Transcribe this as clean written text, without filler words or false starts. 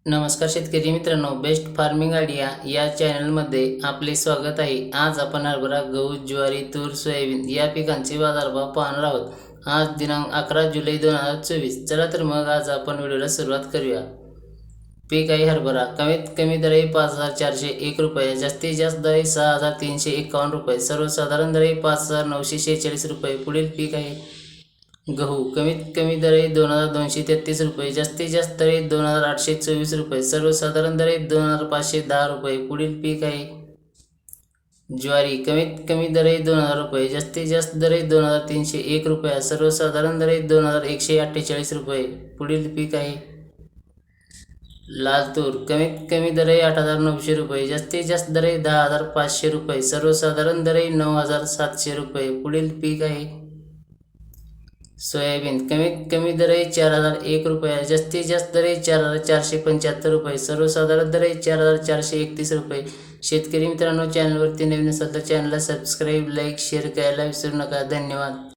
नमस्कार शेतकरी मित्रांनो, बेस्ट फार्मिंग आयडिया या चॅनलमध्ये आपले स्वागत आहे. आज आपण हरभरा, गहू, ज्वारी, तूर, सोयाबीन या पिकांचे बाजारभाव पाहणार आहोत. आज दिनांक 11 जुलै 2024. चला तर मग आज आपण व्हिडिओला सुरुवात करूया. पीक आहे हरभरा. कमीत कमी दर आहे 5,401 रुपये, जास्तीत जास्त दर आहे 6,351 रुपये, सर्वसाधारण दर आहे 5,946 रुपये. पुढील पीक आहे गहू. कमीत कमी दर आहे 2,233 रुपये, जास्तीत जास्त दर आहे 2,824 रुपये, सर्वसाधारण दर आहे 2,510 रुपये. पुढील पीक आहे ज्वारी. कमीत कमी दर आहे 2,000 रुपये, जास्तीत जास्त दर आहे 2,301 रुपये, सर्वसाधारण दर आहे 2,148 रुपये. पुढील पीक आहे लाल तूर. कमीत कमी दर आहे 8,900 रुपये, जास्तीत जास्त दर आहे 10,500 रुपये, सर्वसाधारण दर आहे 9,700 रुपये. पुढील पीक आहे सोयाबीन. कमीत कमी दर आहे 4,001 रुपये, जास्तीत जास्त दर आहे 4,475 रुपये, सर्वसाधारण दर आहे 4,431 रुपये. शेतकरी मित्रांनो, चॅनलवरती नवीन असाल तर चॅनलला सबस्क्राईब, लाईक, शेअर करायला विसरू नका. धन्यवाद.